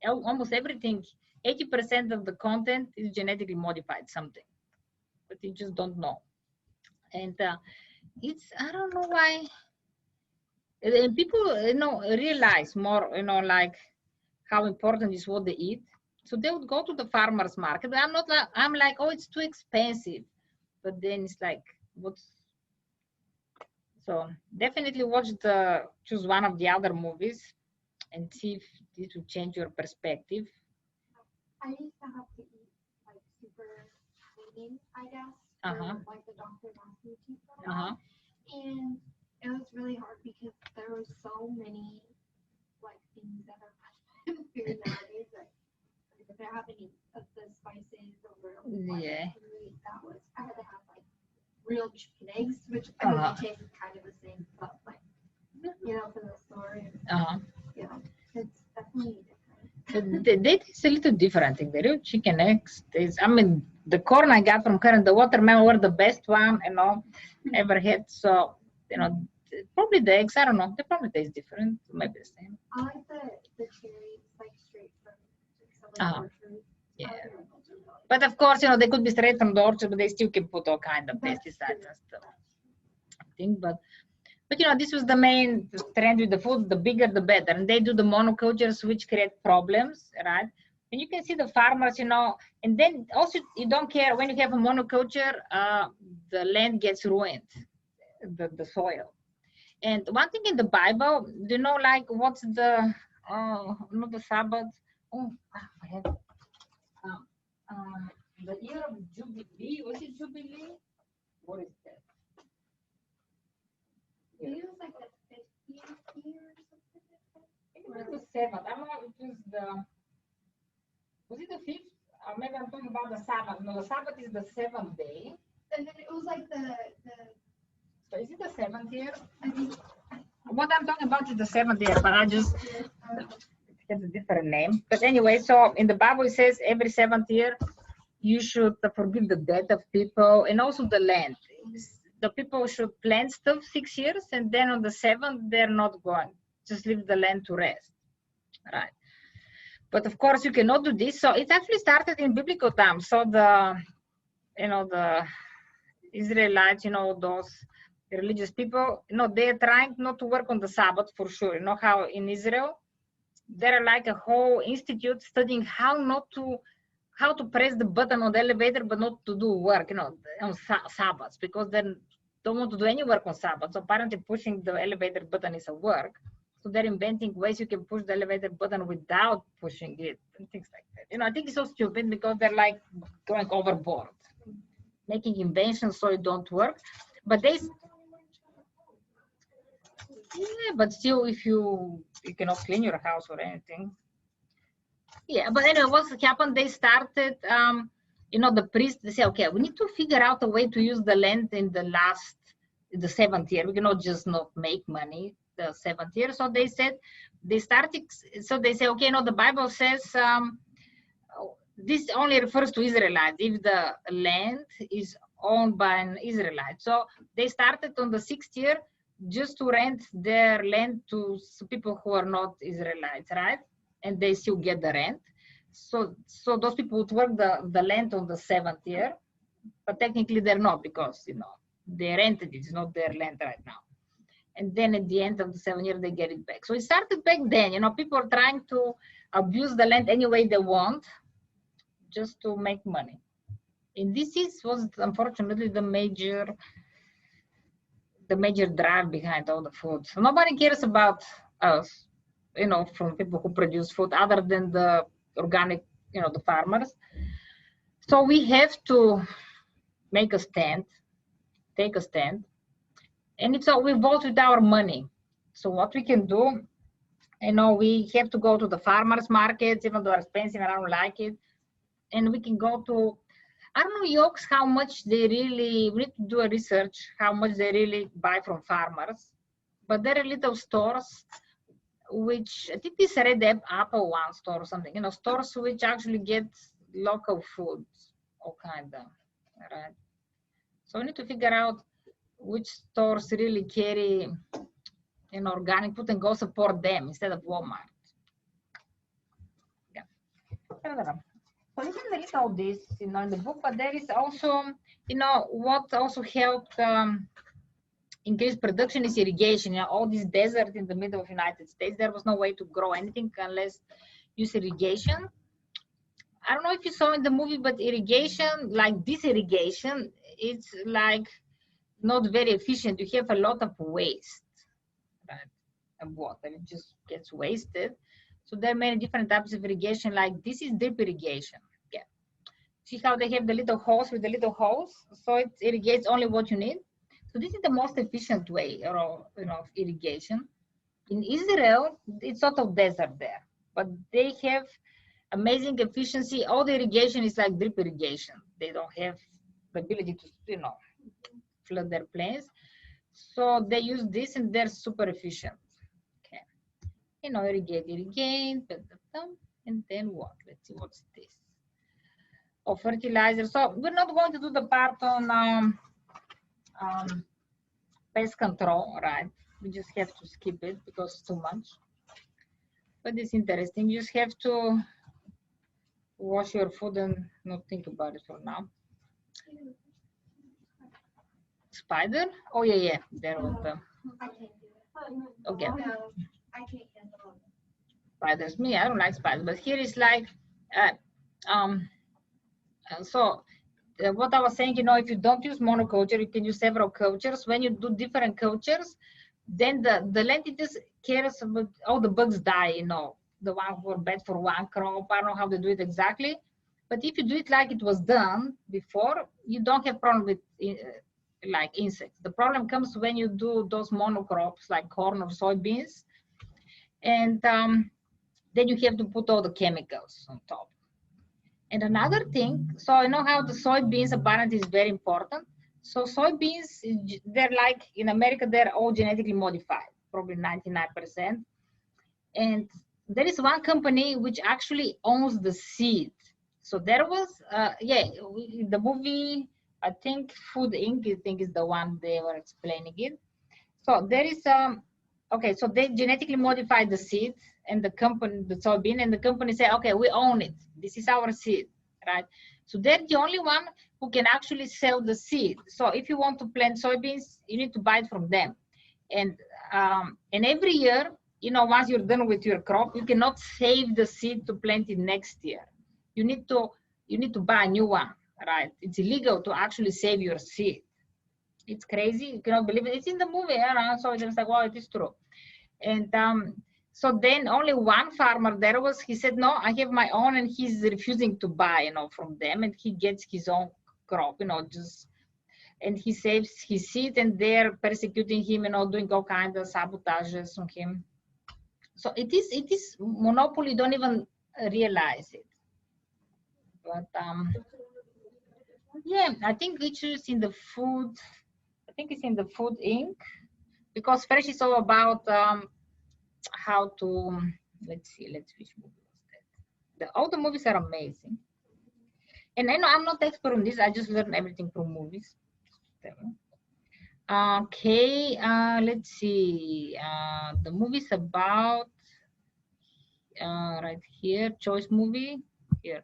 almost everything, 80% of the content is genetically modified something, but you just don't know. And it's, I don't know why. And people, realize more, like how important is what they eat. So they would go to the farmer's market. But I'm like, oh, it's too expensive. But then it's like, so definitely choose one of the other movies and see if this will change your perspective. I used to have to eat like super clean, I guess, like the doctor asked me to for a while. And it was really hard because there were so many like things that are in food nowadays. Like if I have any of the spices or I had to have like real chicken eggs, which tasted kind of the same, but like from the store. It's definitely different. They taste a little different. The real chicken eggs taste. I mean, the corn I got from Karen, the watermelon were the best one ever had. So probably the eggs, I don't know. They probably taste different. Maybe the same. I like the cherries, like straight from some orchards. Yeah. But of course, they could be straight from the orchard, but they still can put all kind of pesticides and stuff. I think, but this was the main trend with the food. The bigger, the better. And they do the monocultures, which create problems, right? And you can see the farmers, and then also you don't care when you have a monoculture, the land gets ruined, the soil. And one thing in the Bible, do you know, like, what's the, not the Sabbath, I have the year of Jubilee, was it Jubilee? What is that? Maybe it was like the 50th year or something. It was the 7th. I don't know if it was it the 5th? Maybe I'm talking about the Sabbath. No, the Sabbath is the 7th day. And then it was like the So is it the 7th year? What I'm talking about is the 7th year, but I just it's a different name. But anyway, so in the Bible it says every 7th year you should forgive the debt of people and also the land. The people should plant stuff 6 years, and then on the 7th they're not going. Just leave the land to rest, right? But of course you cannot do this. So it actually started in biblical times. So the Israelites, those religious people, they're trying not to work on the Sabbath for sure. You know how in Israel there are like a whole institute studying how to press the button on the elevator but not to do work, on Sabbaths, because they don't want to do any work on Sabbath. So apparently pushing the elevator button is a work. So they're inventing ways you can push the elevator button without pushing it and things like that. I think it's so stupid because they're like going overboard, making inventions so it don't work. But but still, if you cannot clean your house or anything. Yeah, but anyway, what happened? They started, the priests, they say, okay, we need to figure out a way to use the land in the 7th year. We cannot just not make money the 7th year. So they said, they say, okay, the Bible says this only refers to Israelites if the land is owned by an Israelite. So they started on the 6th year just to rent their land to people who are not Israelites, right? And they still get the rent. So those people would work the land on the 7th year, but technically they're not because, they rented it. It's not their land right now. And then at the end of the 7th year, they get it back. So it started back then, people are trying to abuse the land any way they want just to make money. And this was unfortunately the major drive behind all the food. So nobody cares about us, from people who produce food other than the organic, the farmers. So we have to make a stand, take a stand. And it's all, we vote with our money. So what we can do, we have to go to the farmers markets, even though they're expensive and I don't like it. And we can go to, I don't know, yolks, how much we need to do a research, how much they really buy from farmers. But there are little stores which I think this Red Apple one store or something, you know, stores which actually get local food, all kind of, right? So we need to figure out which stores really carry an organic food and go support them instead of Walmart. Yeah. So you can read all this, you know, in the book, but there is also, you know, what also helped increase production is irrigation. You know, all this desert in the middle of United States, there was no way to grow anything unless use irrigation. I don't know if you saw in the movie, but irrigation, like this irrigation, it's like not very efficient. You have a lot of waste, right, of water. It just gets wasted. So there are many different types of irrigation. Like this is drip irrigation. Yeah. See how they have the little hose with the little hose? So it irrigates only what you need. So this is the most efficient way, of, you know, of irrigation. In Israel, it's sort of desert there, but they have amazing efficiency. All the irrigation is like drip irrigation. They don't have the ability to, you know, flood their plains. So they use this and they're super efficient. Okay. You know, irrigate, and then what? Let's see, what's this? Oh, fertilizer. So we're not going to do the part on pest control, right? We just have to skip it because it's too much. But it's interesting. You just have to wash your food and not think about it for now. Spider? Oh yeah. There was the. I can't do it. Okay. No, I can't handle it. Spiders. Me, I don't like spiders. But here is like, what I was saying, you know, if you don't use monoculture, you can use several cultures. When you do different cultures, then the land it just cares about all the bugs die, you know, the one who are bad for one crop. I don't know how they do it exactly. But if you do it like it was done before, you don't have problem with like insects. The problem comes when you do those monocrops like corn or soybeans. And then you have to put all the chemicals on top. And another thing, so I know how the soybeans apparently is very important. So soybeans, they're like, in America, they're all genetically modified, probably 99%. And there is one company which actually owns the seed. So there was, the movie, I think Food Inc., I think is the one they were explaining it. So there is, okay, so they genetically modified the seed and the company, the soybean, and the company say, okay, we own it. This is our seed, right? So they're the only one who can actually sell the seed. So if you want to plant soybeans, you need to buy it from them. And every year, you know, once you're done with your crop, you cannot save the seed to plant it next year. You need to buy a new one, right? It's illegal to actually save your seed. It's crazy. You cannot believe it. It's in the movie, so it's just like, wow, it is true. And so then only one farmer there was, he said, no, I have my own, and he's refusing to buy, you know, from them, and he gets his own crop, you know, just, and he saves his seed, and they're persecuting him, you know, doing all kinds of sabotages on him. So it is monopoly, don't even realize it. But yeah, I think it's in the food, I think it's in the Food Inc., because Fresh is all about how to, let's see, which movie was that? All the movies are amazing. And I know I'm not expert on this, I just learn everything from movies. Okay, let's see, the movie's about, right here, choice movie, here.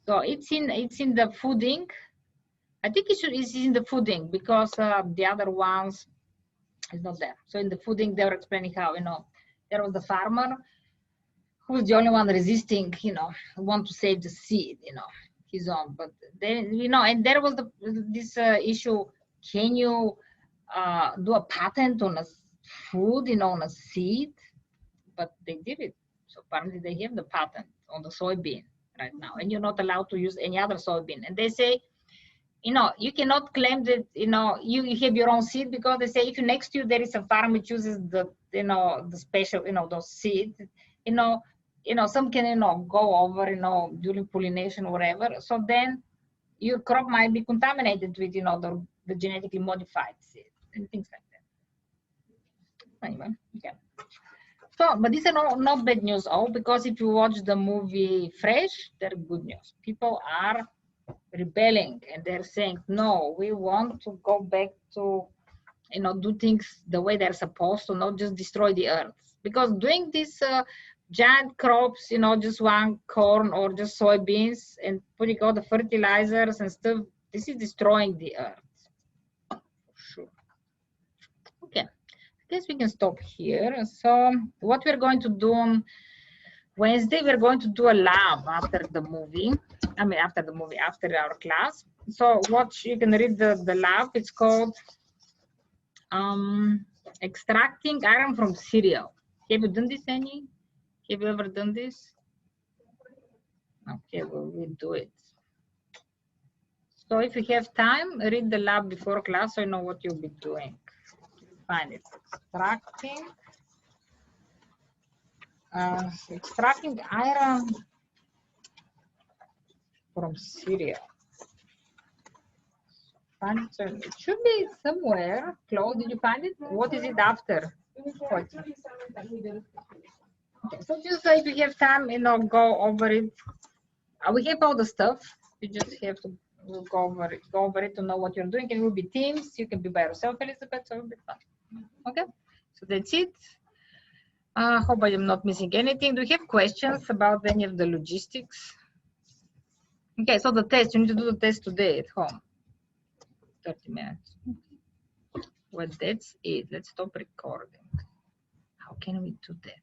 So it's in the Food Inc. I think it's in the Food Inc. because the other ones is not there. So in the Food Inc. they were explaining how, you know, there was the farmer who was the only one resisting, you know, want to save the seed, you know, his own. But then, you know, and there was this issue, can you do a patent on a food, you know, on a seed? But they did it. So apparently they have the patent on the soybean right now, and you're not allowed to use any other soybean. And they say, you know, you cannot claim that, you know, you have your own seed, because they say if next to you there is a farm which uses the, you know, the special, you know, those seeds, you know, some can, you know, go over, you know, during pollination or whatever. So then your crop might be contaminated with, you know, the genetically modified seed and things like that. Anyway, okay. So, but these are not bad news, all, because if you watch the movie Fresh, they're good news. People are rebelling and they're saying, no, we want to go back to, you know, do things the way they're supposed to, not just destroy the earth. Because doing these giant crops, you know, just one corn or just soybeans and putting all the fertilizers and stuff, this is destroying the earth. For sure. Okay. I guess we can stop here. So what we're going to do on Wednesday, we're going to do a lab after the movie. I mean, after our class. So what you can read the lab, it's called Extracting Iron from Cereal. Have you done this, Annie? Have you ever done this? Okay, well, we'll do it. So if you have time, read the lab before class so you know what you'll be doing. Find it. Extracting iron from cereal. Find it. It should be somewhere. Claude, did you find it? What is it after? Okay, so just if you have time, you know, go over it. We have all the stuff. You just have to go over it to know what you're doing. It will be teams. You can be by yourself, Elizabeth, so it will be fun. Okay, so that's it. Hope I am not missing anything. Do you have questions about any of the logistics? Okay, so the test, you need to do the test today at home. 30 minutes. Well, that's it. Let's stop recording. How can we do that?